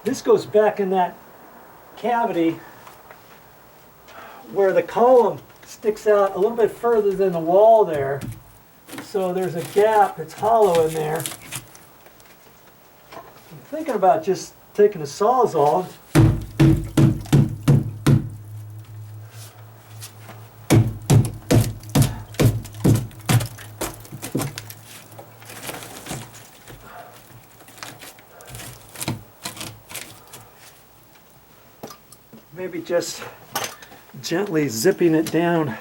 This goes back in that cavity where the column sticks out a little bit further than the wall there. So there's a gap that's hollow in there. I'm thinking about just taking a Sawzall. Maybe just gently zipping it down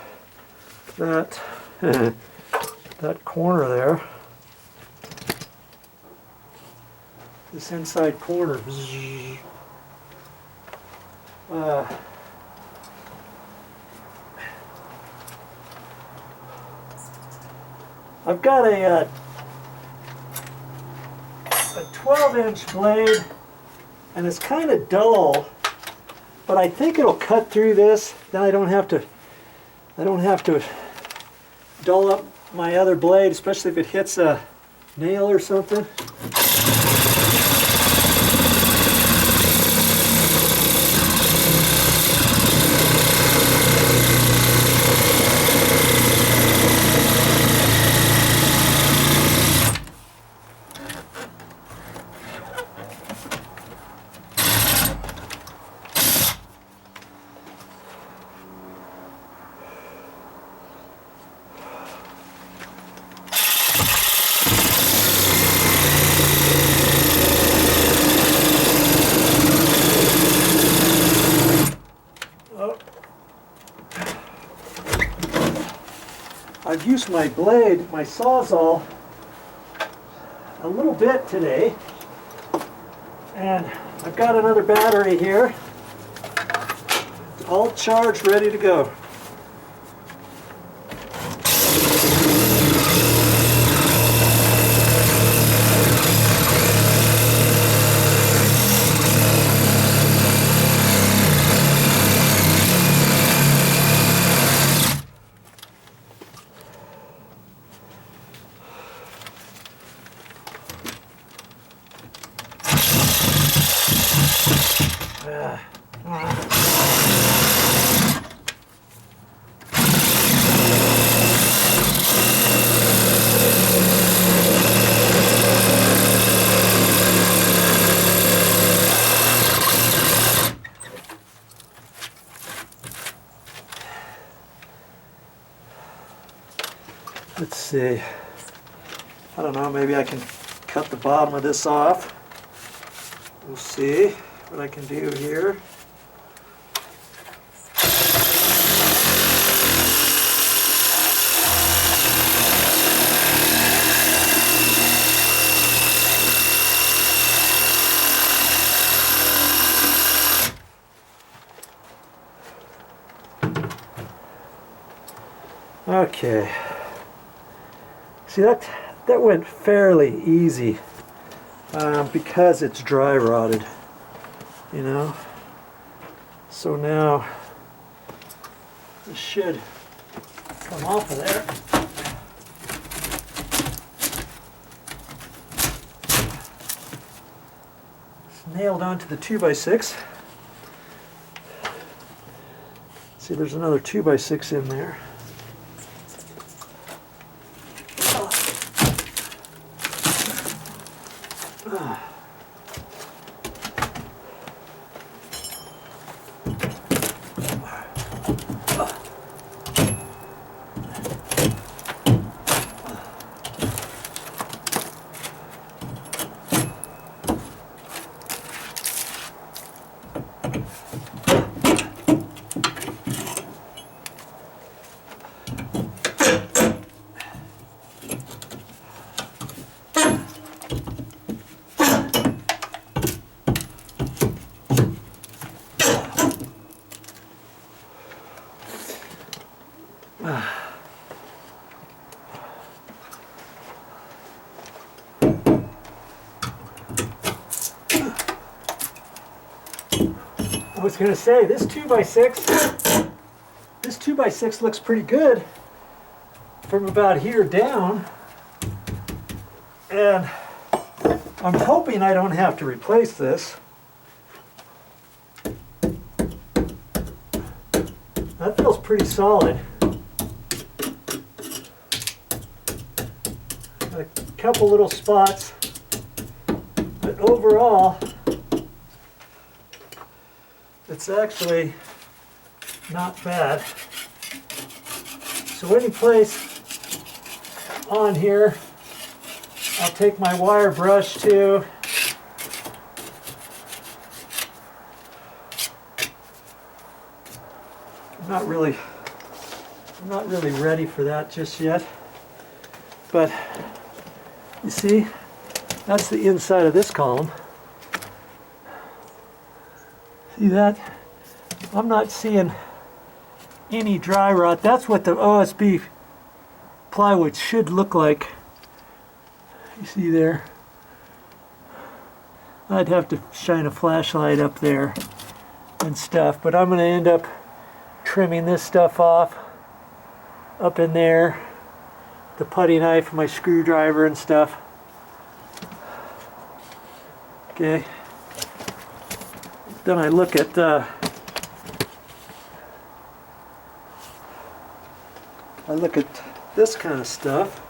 that that corner there, this inside corner. I've got a 12-inch blade, and it's kind of dull. But I think it'll cut through this. Then I don't have to dull up my other blade, especially if it hits a nail or something. I've used my blade, my Sawzall, a little bit today, and I've got another battery here, all charged, ready to go. Let's see. I don't know, maybe I can cut the bottom of this off. We'll see what I can do here. Okay. See, that went fairly easy because it's dry rotted, you know. So now this should come off of there. It's nailed onto the 2x6. See, there's another 2x6 in there. was going to say, this 2x6 looks pretty good from about here down, and I'm hoping I don't have to replace this. That feels pretty solid. A couple little spots, but overall it's actually not bad. So any place on here, I'll take my wire brush to. I'm not really ready for that just yet, but you see, that's the inside of this column. See that? I'm not seeing any dry rot. That's what the OSB plywood should look like. You see there? I'd have to shine a flashlight up there and stuff, but I'm going to end up trimming this stuff off up in there, the putty knife, my screwdriver and stuff. Okay. Then I look at this kind of stuff.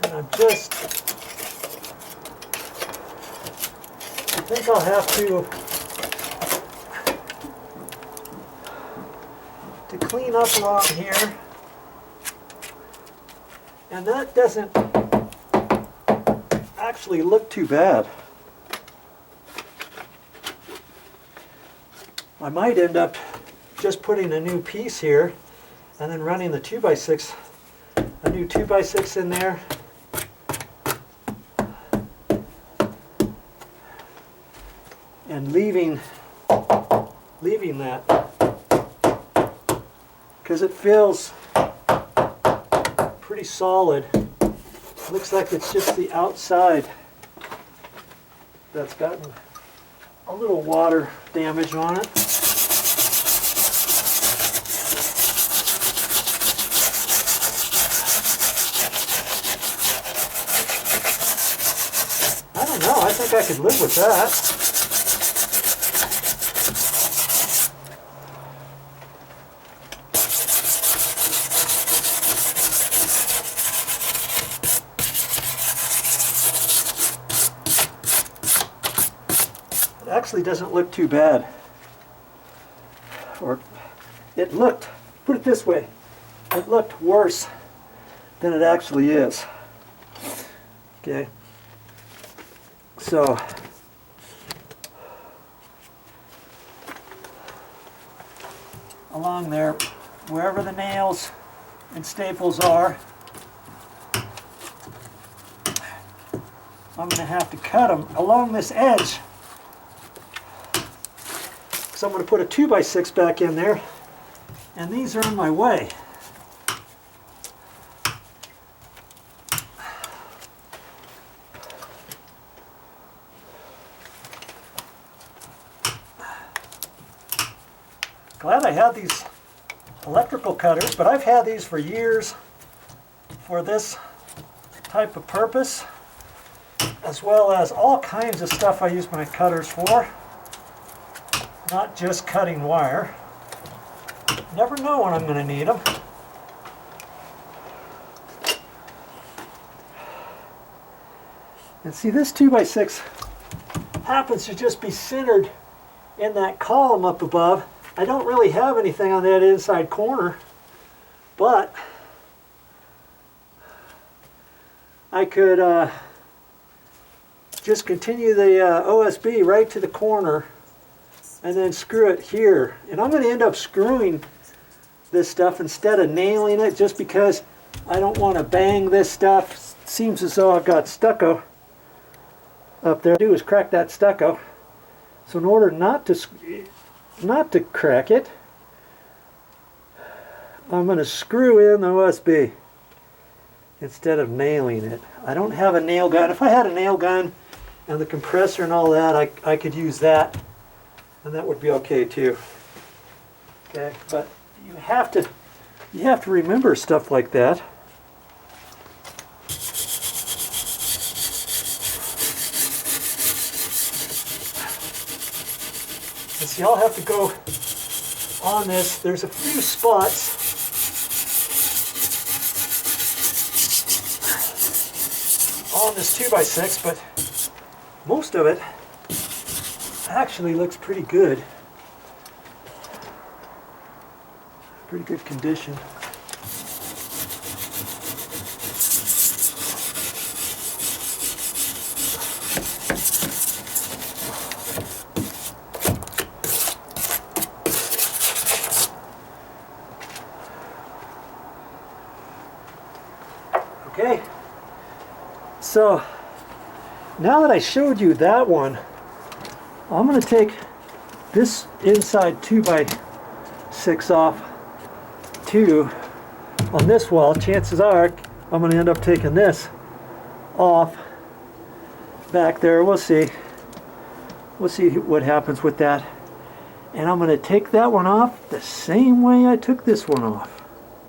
And I think I'll have to clean up along here. And that doesn't actually look too bad. I might end up just putting a new piece here and then running the 2x6, a new 2x6 in there. And leaving that, because it feels pretty solid. Looks like it's just the outside that's gotten a little water damage on it. I don't know, I think I could live with that. Actually doesn't look too bad, or it looked, put it this way, it looked worse than it actually is. Okay, so along there, wherever the nails and staples are, I'm going to have to cut them along this edge. So I'm going to put a 2x6 back in there, and these are in my way. Glad I had these electrical cutters, but I've had these for years for this type of purpose, as well as all kinds of stuff I use my cutters for. Not just cutting wire. Never know when I'm going to need them. And see, this 2x6 happens to just be centered in that column up above. I don't really have anything on that inside corner, but I could just continue the OSB right to the corner and then screw it here. And I'm going to end up screwing this stuff instead of nailing it, just because I don't want to bang this stuff. It seems as though I've got stucco up there. What I do is crack that stucco. So in order not to crack it, I'm going to screw in the OSB instead of nailing it. I don't have a nail gun. If I had a nail gun, and the compressor and all that, I could use that, and that would be okay too. Okay, but you have to remember stuff like that. And see, I'll have to go on this. There's a few spots on this 2x6, but most of it actually looks pretty good. Pretty good condition. Okay, so now that I showed you that one, I'm going to take this inside 2x6 off too. On this wall, chances are I'm going to end up taking this off back there. We'll see. We'll see what happens with that. And I'm going to take that one off the same way I took this one off.